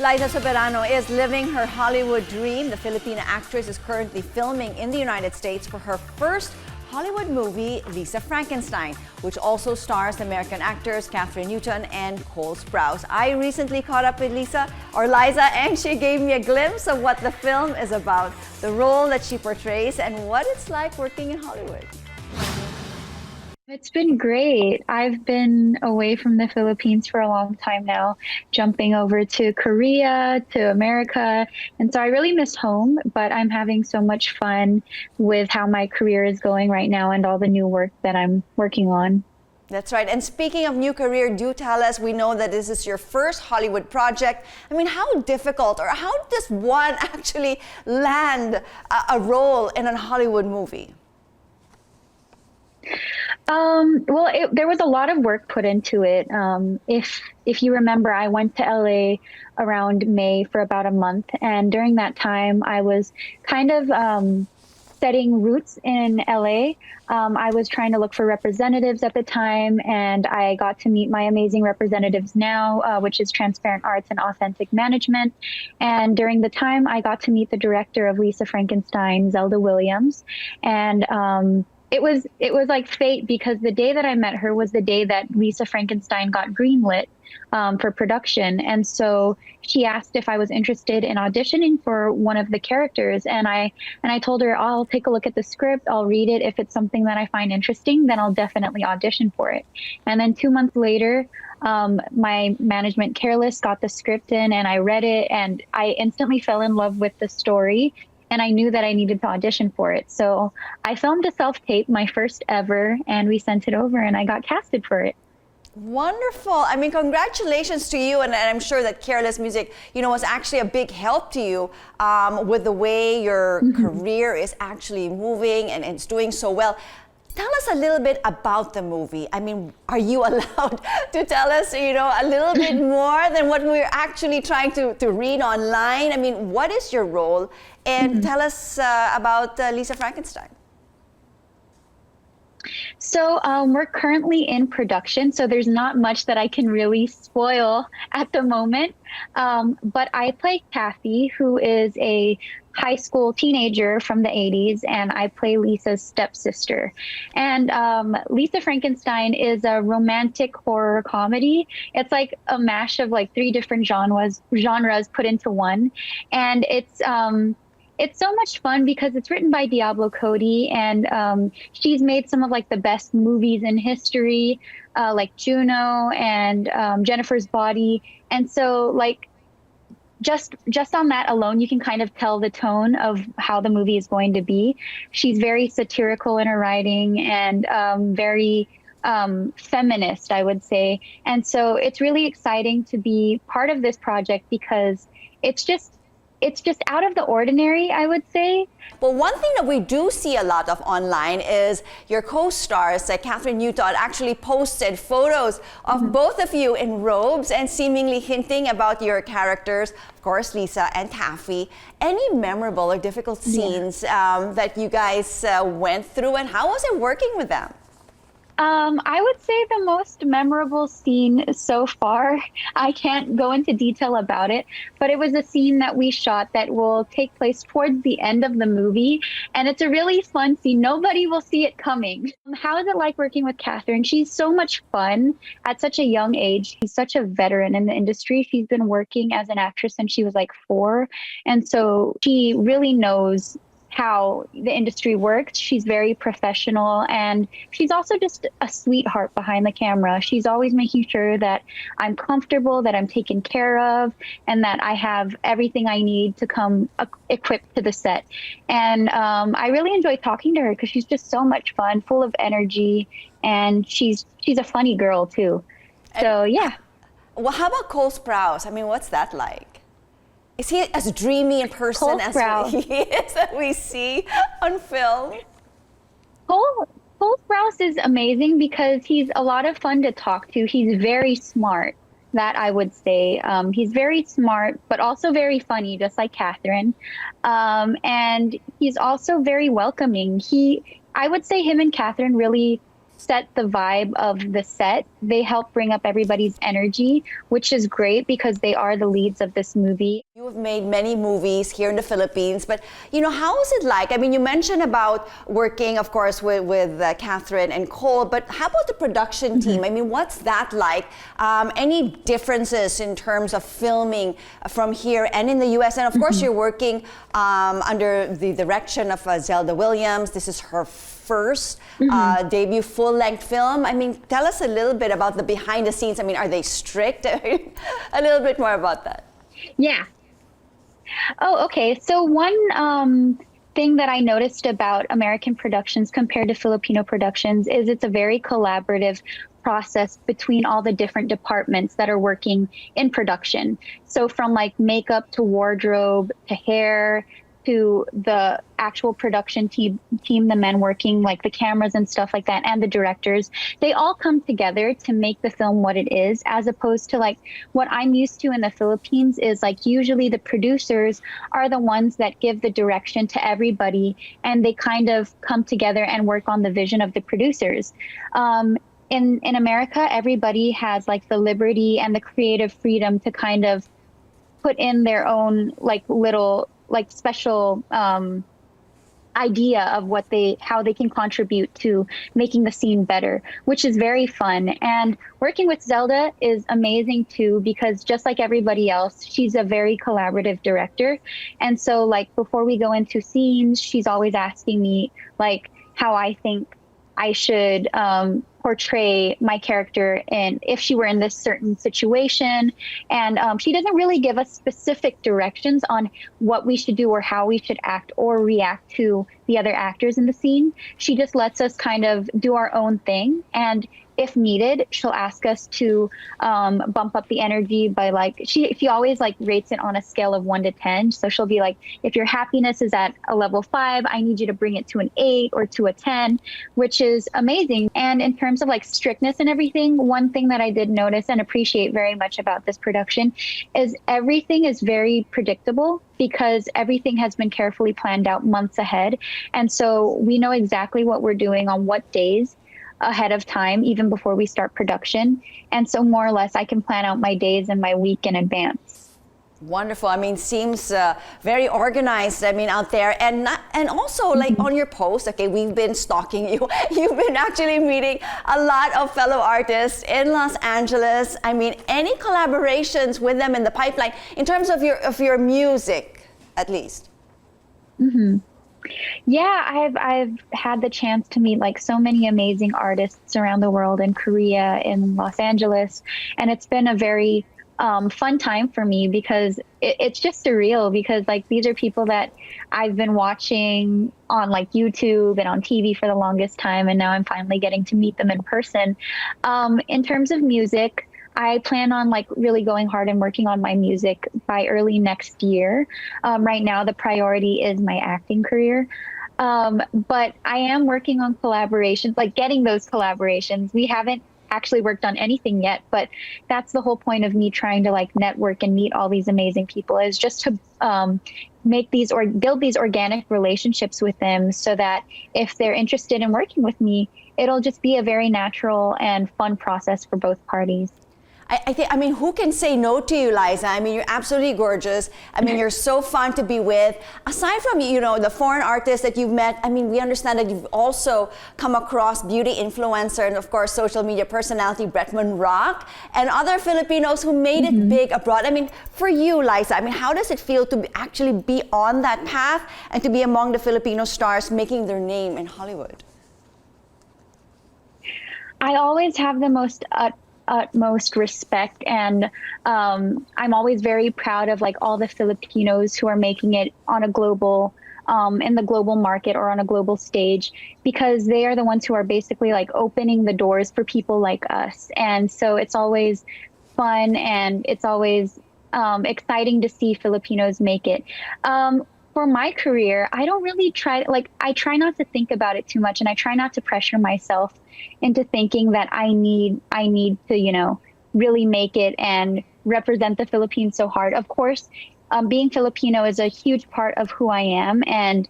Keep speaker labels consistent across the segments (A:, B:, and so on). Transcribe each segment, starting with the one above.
A: Liza Soberano is living her Hollywood dream. The Filipina actress is currently filming in the United States for her first Hollywood movie, Lisa Frankenstein, which also stars American actors Kathryn and Sprouse. I recently caught up with Liza, and she gave me a glimpse of what the film is about, the role that she portrays, and what it's like working in Hollywood.
B: It's been great. I've been away from the Philippines for a long time now, jumping over to Korea, to America. And so I really miss home, but I'm having so much fun with how my career is going right now and all the new work that I'm working on.
A: That's right. And speaking of new career, do tell us, we know that this is your first Hollywood project. I mean, how difficult or how does one actually land a role in a Hollywood movie?
B: There was a lot of work put into it. If you remember, I went to LA around May for about a month, and during that time, I was kind of setting roots in LA. I was trying to look for representatives at the time, and I got to meet my amazing representatives now, which is Transparent Arts and Authentic Management. And during the time, I got to meet the director of Lisa Frankenstein, Zelda Williams, and it was like fate, because the day that I met her was the day that Lisa Frankenstein got greenlit for production. And so she asked if I was interested in auditioning for one of the characters. And I told her, I'll take a look at the script. I'll read it. If it's something that I find interesting, then I'll definitely audition for it. And then 2 months later, my management Careless got the script in, and I read it, and I instantly fell in love with the story. And I knew that I needed to audition for it. So I filmed a self-tape, my first ever, and we sent it over, and I got casted for it.
A: Wonderful. I mean, congratulations to you. And I'm sure that Careless Music, was actually a big help to you with the way your career is actually moving and it's doing so well. Tell us a little bit about the movie. I mean, are you allowed to tell us, a little bit more than what we're actually trying to read online? I mean, what is your role? And tell us about Lisa Frankenstein.
B: So we're currently in production, so there's not much that I can really spoil at the moment. But I play Kathy, who is a high school teenager from the 80s, and I play Lisa's stepsister. And Lisa Frankenstein is a romantic horror comedy. It's like a mash of like 3 different genres put into one. And it's so much fun because it's written by Diablo Cody, and she's made some of like the best movies in history, like Juno and Jennifer's Body. And so like just on that alone, you can kind of tell the tone of how the movie is going to be. She's very satirical in her writing and very feminist, I would say. And so it's really exciting to be part of this project because it's just out of the ordinary, I would say.
A: Well, one thing that we do see a lot of online is your co-stars, Kathryn actually posted photos of both of you in robes and seemingly hinting about your characters, of course, Lisa and Taffy. Any memorable or difficult scenes that you guys went through, and how was it working with them?
B: I would say the most memorable scene so far, I can't go into detail about it, but it was a scene that we shot that will take place towards the end of the movie. And it's a really fun scene. Nobody will see it coming. How is it like working with Kathryn? She's so much fun at such a young age. She's such a veteran in the industry. She's been working as an actress since she was like 4. And so she really knows how the industry works. She's very professional, and she's also just a sweetheart behind the camera. She's always making sure that I'm comfortable, that I'm taken care of, and that I have everything I need to come equipped to the set. And I really enjoy talking to her because she's just so much fun, full of energy, and she's a funny girl too. So yeah.
A: Well, how about Sprouse? I mean, what's that like? Is he as dreamy in person as he is that we see on film?
B: Cole Sprouse is amazing because he's a lot of fun to talk to. He's very smart, that I would say. He's very smart, but also very funny, just like Kathryn. And he's also very welcoming. I would say him and Kathryn really set the vibe of the set. they help bring up everybody's energy, which is great because they are the leads of this movie.
A: You have made many movies here in the Philippines, but how is it like? I mean, you mentioned about working, of course, with Kathryn and Cole, but how about the production team? I mean, what's that like? Any differences in terms of filming from here and in the U.S.? And of course, you're working under the direction of Zelda Williams. This is her first debut full-length film. I mean, tell us a little bit about the behind the scenes. I mean, are they strict? A little bit more about that.
B: Yeah. Oh, okay. So one thing that I noticed about American productions compared to Filipino productions is it's a very collaborative process between all the different departments that are working in production. So from like makeup to wardrobe to hair to the actual production team, the men working like the cameras and stuff like that, and the directors, they all come together to make the film what it is, as opposed to like what I'm used to in the Philippines is like usually the producers are the ones that give the direction to everybody and they kind of come together and work on the vision of the producers. In America, everybody has like the liberty and the creative freedom to kind of put in their own like little like special idea of how they can contribute to making the scene better, which is very fun. And working with Zelda is amazing too, because just like everybody else, she's a very collaborative director. And so like before we go into scenes, she's always asking me like how I think I should portray my character and if she were in this certain situation. And she doesn't really give us specific directions on what we should do or how we should act or react to the other actors in the scene. She just lets us kind of do our own thing. And if needed, she'll ask us to bump up the energy by like, she always like rates it on a scale of 1 to 10. So she'll be like, if your happiness is at a level 5, I need you to bring it to an 8 or to a 10, which is amazing. And in terms of like strictness and everything, one thing that I did notice and appreciate very much about this production is everything is very predictable because everything has been carefully planned out months ahead. And so we know exactly what we're doing on what days ahead of time, even before we start production. And so more or less I can plan out my days and my week in advance.
A: Wonderful. I mean, seems very organized, I mean, out there. And also, like, on your post, okay, we've been stalking you. You've been actually meeting a lot of fellow artists in Los Angeles. I mean, any collaborations with them in the pipeline in terms of your music, at least?
B: Yeah, I've had the chance to meet like so many amazing artists around the world, in Korea, in Los Angeles, and it's been a very fun time for me because it's just surreal, because like these are people that I've been watching on like YouTube and on TV for the longest time, and now I'm finally getting to meet them in person. In terms of music, I plan on like really going hard and working on my music by early next year. Right now, the priority is my acting career. But I am working on collaborations, like getting those collaborations. We haven't actually worked on anything yet, but that's the whole point of me trying to like network and meet all these amazing people, is just to make these or build these organic relationships with them, so that if they're interested in working with me, it'll just be a very natural and fun process for both parties.
A: I mean, who can say no to you, Liza? I mean, you're absolutely gorgeous. I mean, you're so fun to be with. Aside from, the foreign artists that you've met, I mean, we understand that you've also come across beauty influencer and, of course, social media personality Bretman Rock and other Filipinos who made it big abroad. I mean, for you, Liza, I mean, how does it feel to actually be on that path and to be among the Filipino stars making their name in Hollywood?
B: I always have the utmost respect, and I'm always very proud of like all the Filipinos who are making it on a global in the global market or on a global stage, because they are the ones who are basically like opening the doors for people like us. And so it's always fun, and it's always exciting to see Filipinos make it. For my career, I don't really I try not to think about it too much, and I try not to pressure myself into thinking that I need to, really make it and represent the Philippines so hard. Of course, being Filipino is a huge part of who I am, and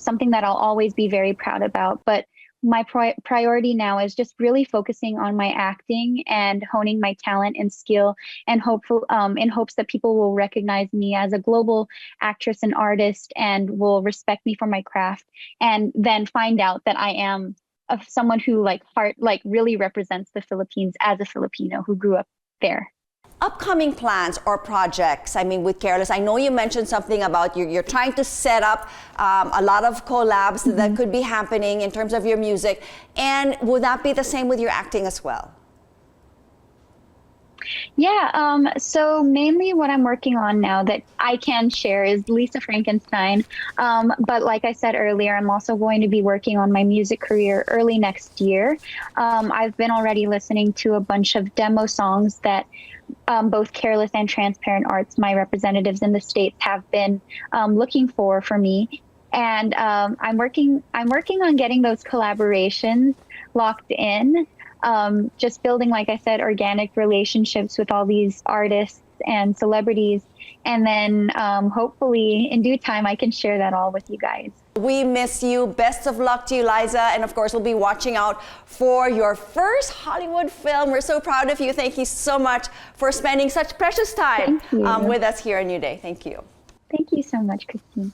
B: something that I'll always be very proud about. But my priority now is just really focusing on my acting and honing my talent and skill, and hopeful in hopes that people will recognize me as a global actress and artist and will respect me for my craft, and then find out that I am someone who really represents the Philippines as a Filipino who grew up there.
A: Upcoming plans or projects, I mean, with Careless, I know you mentioned something about you're trying to set up a lot of collabs that could be happening in terms of your music. And would that be the same with your acting as well?
B: Yeah, so mainly what I'm working on now that I can share is Lisa Frankenstein. But like I said earlier, I'm also going to be working on my music career early next year. I've been already listening to a bunch of demo songs that both Careless and Transparent Arts, my representatives in the States, have been looking for me. And I'm working on getting those collaborations locked in. Just building, like I said, organic relationships with all these artists and celebrities. And then hopefully in due time, I can share that all with you guys.
A: We miss you. Best of luck to you, Liza. And of course, we'll be watching out for your first Hollywood film. We're so proud of you. Thank you so much for spending such precious time with us here on New Day. Thank you.
B: Thank you so much, Christine.